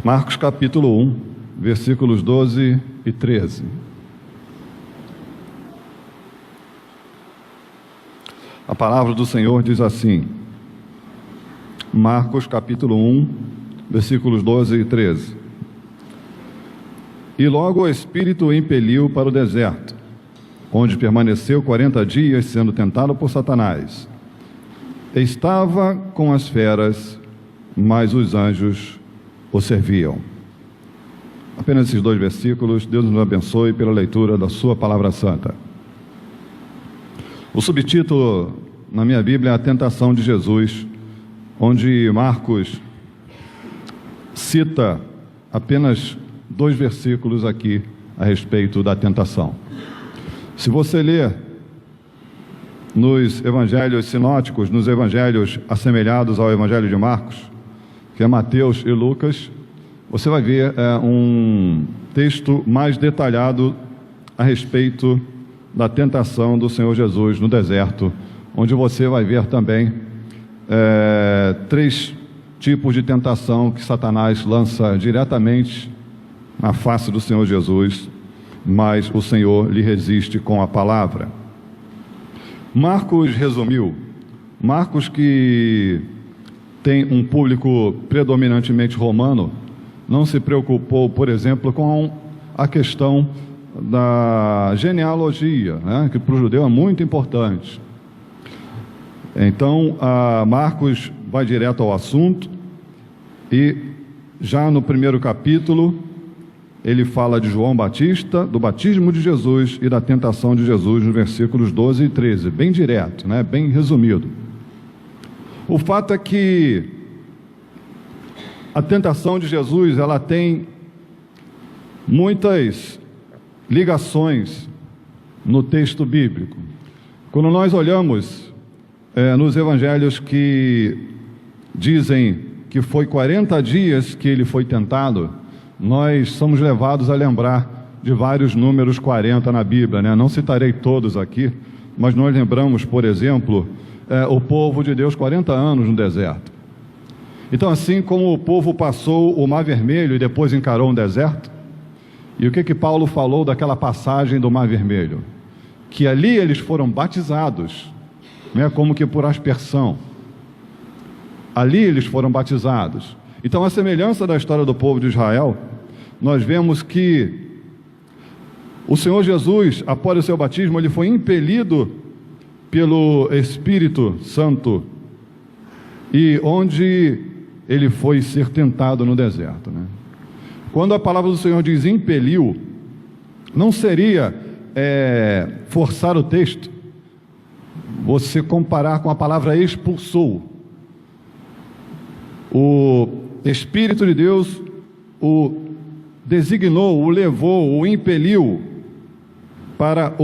Marcos capítulo 1, versículos 12 e 13. A palavra do Senhor diz assim, Marcos capítulo 1, versículos 12 e 13. E logo o Espírito o impeliu para o deserto, onde permaneceu 40 dias sendo tentado por Satanás. Estava com as feras, mas os anjos o serviam. Apenas esses dois versículos. Deus nos abençoe pela leitura da sua palavra santa. O subtítulo na minha Bíblia é a tentação de Jesus, onde Marcos cita apenas dois versículos aqui a respeito da tentação. Se você ler nos evangelhos sinóticos, nos evangelhos assemelhados ao evangelho de Marcos, que é Mateus e Lucas, você vai ver um texto mais detalhado a respeito da tentação do Senhor Jesus no deserto, onde você vai ver também três tipos de tentação que Satanás lança diretamente na face do Senhor Jesus, mas o Senhor lhe resiste com a palavra. Marcos resumiu. Marcos, que tem um público predominantemente romano, não se preocupou, por exemplo, com a questão da genealogia, né, que para o judeu é muito importante. Então, Marcos vai direto ao assunto e já no primeiro capítulo ele fala de João Batista, do batismo de Jesus e da tentação de Jesus, nos versículos 12 e 13, bem direto, né, bem resumido. O fato é que a tentação de Jesus, ela tem muitas ligações no texto bíblico. Quando nós olhamos nos evangelhos que dizem que foi 40 dias que ele foi tentado, nós somos levados a lembrar de vários números 40 na Bíblia, né? Não citarei todos aqui, mas nós lembramos, por exemplo, o povo de Deus 40 anos no deserto. Então, assim como o povo passou o Mar Vermelho e depois encarou um deserto, e o que Paulo falou daquela passagem do Mar Vermelho? Que ali eles foram batizados, né, como que por aspersão. Ali eles foram batizados. Então, a semelhança da história do povo de Israel, nós vemos que o Senhor Jesus, após o seu batismo, ele foi impelido pelo Espírito Santo, e onde ele foi ser tentado no deserto, né? Quando a palavra do Senhor diz impeliu, não seria forçar o texto, você comparar com a palavra expulsou. O Espírito de Deus o designou, o levou, o impeliu para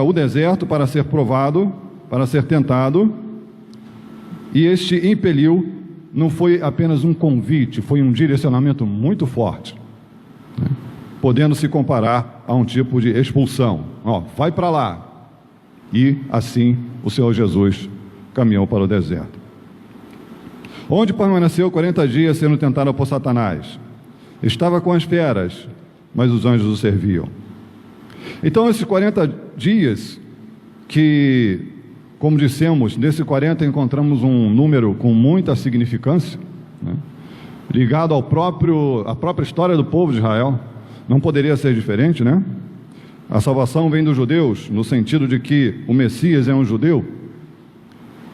o deserto, para ser provado, para ser tentado. E este impeliu não foi apenas um convite, foi um direcionamento muito forte, né? Podendo se comparar a um tipo de expulsão. Vai para lá. E assim o Senhor Jesus caminhou para o deserto, onde permaneceu 40 dias sendo tentado por Satanás. Estava com as feras, mas os anjos o serviam. Então, esses 40 dias que, como dissemos, nesse 40 encontramos um número com muita significância, né, ligado à própria história do povo de Israel. Não poderia ser diferente, né? A salvação vem dos judeus, no sentido de que o Messias é um judeu.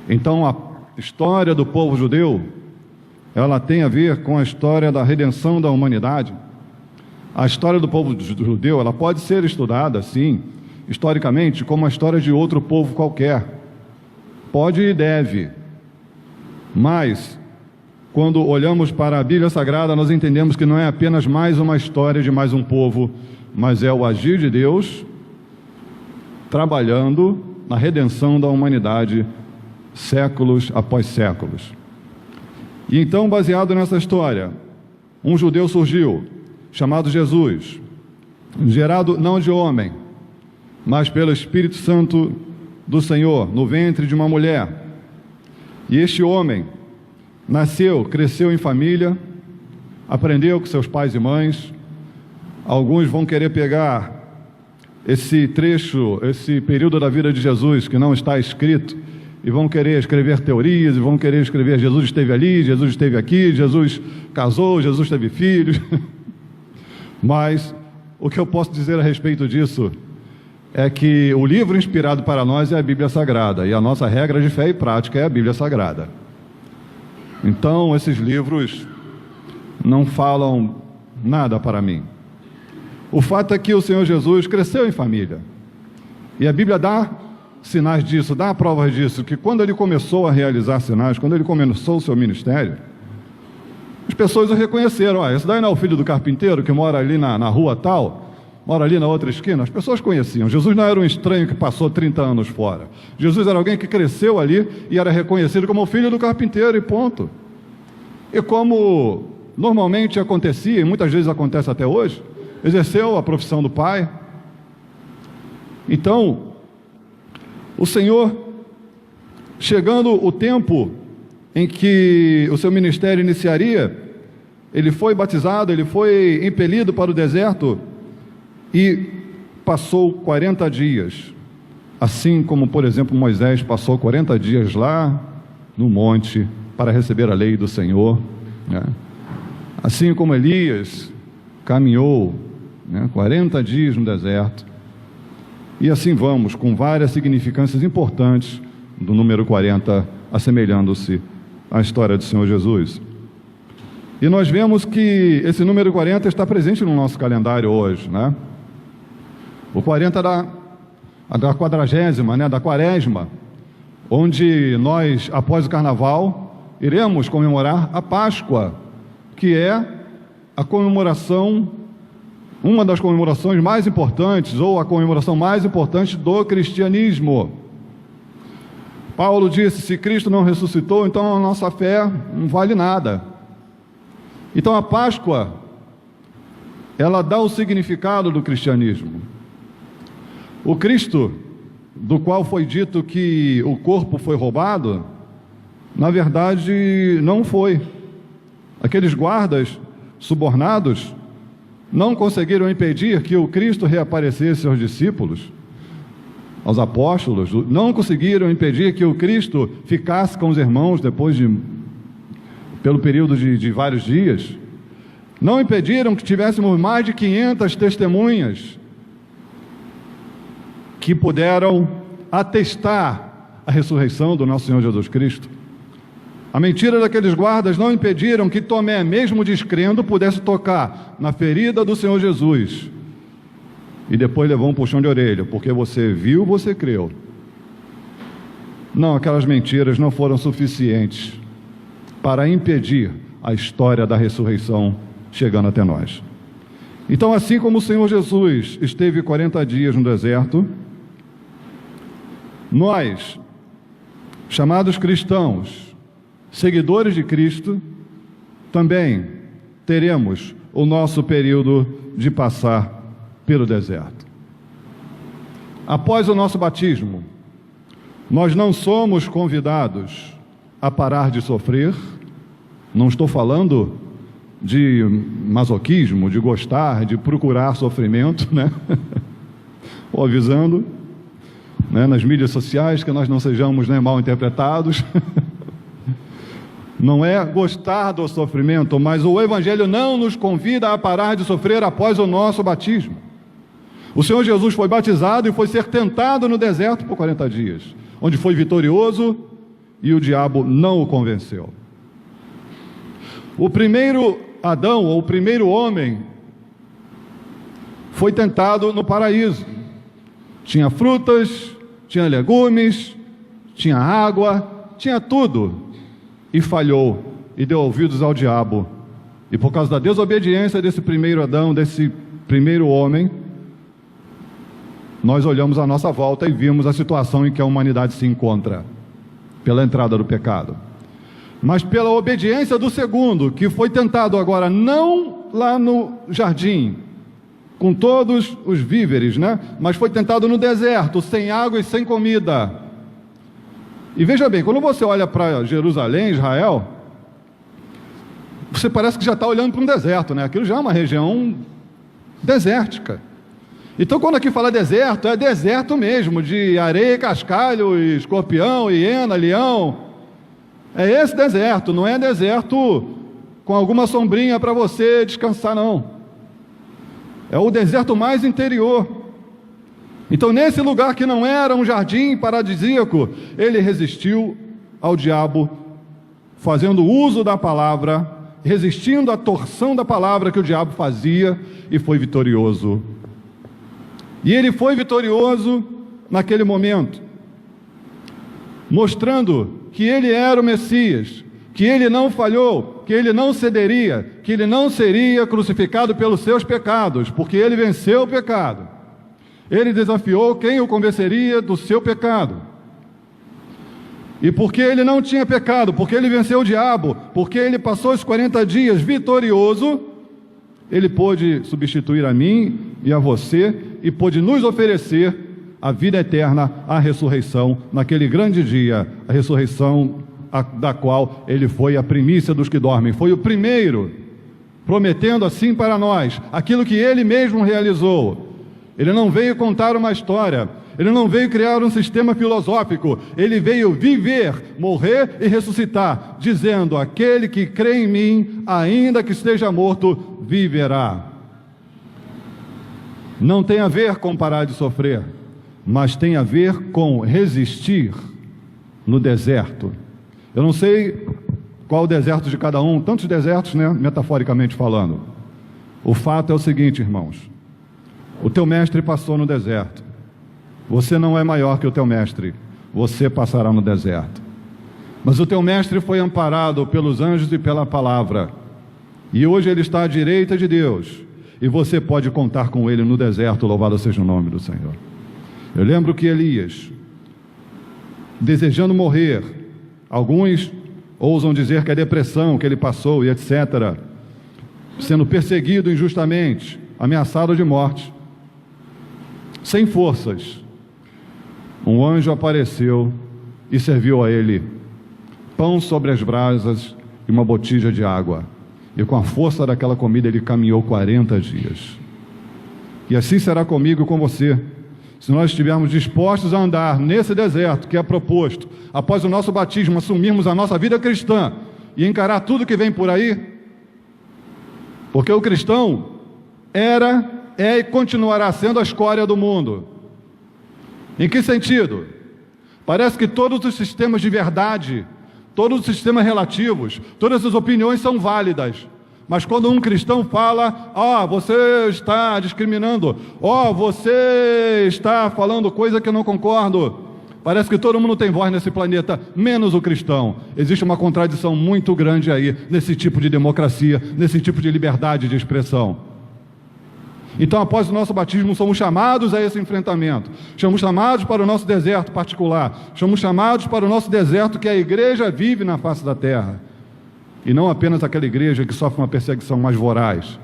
Então, a história do povo judeu, ela tem a ver com a história da redenção da humanidade. A história do povo judeu, ela pode ser estudada, sim, historicamente, como a história de outro povo qualquer. Pode e deve. Mas, quando olhamos para a Bíblia Sagrada, nós entendemos que não é apenas mais uma história de mais um povo, mas é o agir de Deus trabalhando na redenção da humanidade séculos após séculos. E então, baseado nessa história, um judeu surgiu, chamado Jesus, gerado não de homem, mas pelo Espírito Santo do Senhor, no ventre de uma mulher. E este homem nasceu, cresceu em família, aprendeu com seus pais e mães. Alguns vão querer pegar esse trecho, esse período da vida de Jesus que não está escrito, e vão querer escrever teorias, e vão querer escrever Jesus esteve ali, Jesus esteve aqui, Jesus casou, Jesus teve filhos. Mas o que eu posso dizer a respeito disso é que o livro inspirado para nós é a Bíblia Sagrada, e a nossa regra de fé e prática é a Bíblia Sagrada. Então, esses livros não falam nada para mim. O fato é que o Senhor Jesus cresceu em família, e a Bíblia dá sinais disso, dá provas disso, que quando ele começou a realizar sinais, quando ele começou o seu ministério, as pessoas o reconheceram. Esse daí não é o filho do carpinteiro que mora ali na rua tal, mora ali na outra esquina? As pessoas conheciam. Jesus não era um estranho que passou 30 anos fora. Jesus era alguém que cresceu ali e era reconhecido como o filho do carpinteiro, e ponto. E como normalmente acontecia, e muitas vezes acontece até hoje, exerceu a profissão do pai. Então, o Senhor, chegando o tempo em que o seu ministério iniciaria, ele foi batizado, ele foi impelido para o deserto e passou 40 dias, assim como, por exemplo, Moisés passou 40 dias lá no monte para receber a lei do Senhor, né? Assim como Elias caminhou, né, 40 dias no deserto. E assim vamos, com várias significâncias importantes do número 40, assemelhando-se à história do Senhor Jesus. E nós vemos que esse número 40 está presente no nosso calendário hoje, né? O 40 da 40ª, né, da Quaresma, onde nós, após o Carnaval, iremos comemorar a Páscoa, que é a comemoração, uma das comemorações mais importantes, ou a comemoração mais importante do cristianismo. Paulo disse: se Cristo não ressuscitou, então a nossa fé não vale nada. Então a Páscoa, ela dá o significado do cristianismo. O Cristo, do qual foi dito que o corpo foi roubado, na verdade não foi. Aqueles guardas subornados não conseguiram impedir que o Cristo reaparecesse aos discípulos, aos apóstolos, não conseguiram impedir que o Cristo ficasse com os irmãos pelo período de vários dias, não impediram que tivéssemos mais de 500 testemunhas que puderam atestar a ressurreição do nosso Senhor Jesus Cristo. A mentira daqueles guardas não impediram que Tomé, mesmo descrendo, pudesse tocar na ferida do Senhor Jesus e depois levou um puxão de orelha, porque você viu, você creu. Não, aquelas mentiras não foram suficientes para impedir a história da ressurreição chegando até nós. Então, assim como o Senhor Jesus esteve 40 dias no deserto, nós, chamados cristãos, seguidores de Cristo, também teremos o nosso período de passar pelo deserto. Após o nosso batismo, nós não somos convidados a parar de sofrer. Não estou falando de masoquismo, de gostar, de procurar sofrimento, né? Ou avisando, né, nas mídias sociais, que nós não sejamos, né, mal interpretados. Não é gostar do sofrimento, mas o Evangelho não nos convida a parar de sofrer após o nosso batismo. O Senhor Jesus foi batizado e foi ser tentado no deserto por 40 dias, onde foi vitorioso e o diabo não o convenceu. O primeiro Adão, ou o primeiro homem, foi tentado no paraíso. Tinha frutas, tinha legumes, tinha água, tinha tudo. E falhou, e deu ouvidos ao diabo. E por causa da desobediência desse primeiro Adão, desse primeiro homem, nós olhamos à nossa volta e vimos a situação em que a humanidade se encontra, pela entrada do pecado. Mas pela obediência do segundo, que foi tentado agora, não lá no jardim, com todos os víveres, né? Mas foi tentado no deserto, sem água e sem comida. E veja bem, quando você olha para Jerusalém, Israel, você parece que já está olhando para um deserto, né? Aquilo já é uma região desértica. Então, quando aqui fala deserto, é deserto mesmo, de areia, cascalho, escorpião, hiena, leão. É esse deserto, não é deserto com alguma sombrinha para você descansar, não. É o deserto mais interior. Então, nesse lugar que não era um jardim paradisíaco, ele resistiu ao diabo, fazendo uso da palavra, resistindo à torção da palavra que o diabo fazia, e foi vitorioso. E ele foi vitorioso naquele momento, mostrando que ele era o Messias, que ele não falhou, que ele não cederia, que ele não seria crucificado pelos seus pecados, porque ele venceu o pecado. Ele desafiou quem o convenceria do seu pecado. E porque ele não tinha pecado, porque ele venceu o diabo, porque ele passou os 40 dias vitorioso, ele pôde substituir a mim e a você, e pôde nos oferecer a vida eterna, a ressurreição, naquele grande dia, a ressurreição da qual ele foi a primícia dos que dormem, foi o primeiro, prometendo assim para nós, aquilo que ele mesmo realizou. Ele não veio contar uma história, ele não veio criar um sistema filosófico, ele veio viver, morrer e ressuscitar, dizendo: aquele que crê em mim, ainda que esteja morto, viverá. Não tem a ver com parar de sofrer, mas tem a ver com resistir no deserto. Eu não sei qual o deserto de cada um, tantos desertos, né, metaforicamente falando. O fato é o seguinte, irmãos: o teu mestre passou no deserto. Você não é maior que o teu mestre, você passará no deserto. Mas o teu mestre foi amparado pelos anjos e pela palavra, e hoje ele está à direita de Deus, e você pode contar com ele no deserto. Louvado seja o nome do Senhor. Eu lembro que Elias, desejando morrer, alguns ousam dizer que é depressão que ele passou e etc., sendo perseguido injustamente, ameaçado de morte, sem forças, um anjo apareceu e serviu a ele pão sobre as brasas e uma botija de água, e com a força daquela comida ele caminhou 40 dias. E assim será comigo e com você, se nós estivermos dispostos a andar nesse deserto que é proposto, após o nosso batismo, assumirmos a nossa vida cristã e encarar tudo que vem por aí. Porque o cristão era, é e continuará sendo a escória do mundo. Em que sentido? Parece que todos os sistemas de verdade, todos os sistemas relativos, todas as opiniões são válidas. Mas quando um cristão fala: você está discriminando, você está falando coisa que eu não concordo, parece que todo mundo tem voz nesse planeta, menos o cristão. Existe uma contradição muito grande aí, nesse tipo de democracia, nesse tipo de liberdade de expressão. Então, após o nosso batismo, somos chamados a esse enfrentamento. Somos chamados para o nosso deserto particular. Somos chamados para o nosso deserto que a igreja vive na face da terra. E não apenas aquela igreja que sofre uma perseguição mais voraz.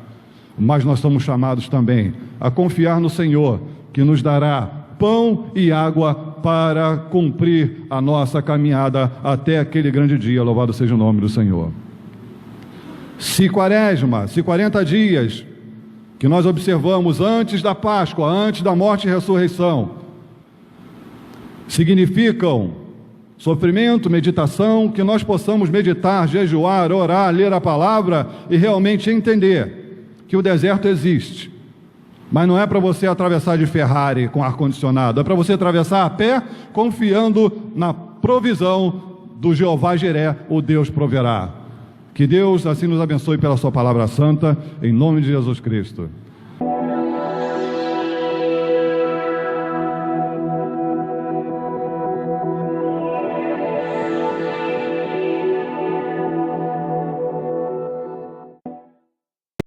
Mas nós somos chamados também a confiar no Senhor, que nos dará pão e água para cumprir a nossa caminhada até aquele grande dia. Louvado seja o nome do Senhor. Se quaresma, se 40 dias que nós observamos antes da Páscoa, antes da morte e ressurreição, significam sofrimento, meditação, que nós possamos meditar, jejuar, orar, ler a palavra e realmente entender que o deserto existe. Mas não é para você atravessar de Ferrari com ar-condicionado, é para você atravessar a pé, confiando na provisão do Jeová Jiré, o Deus proverá. Que Deus assim nos abençoe pela sua palavra santa, em nome de Jesus Cristo.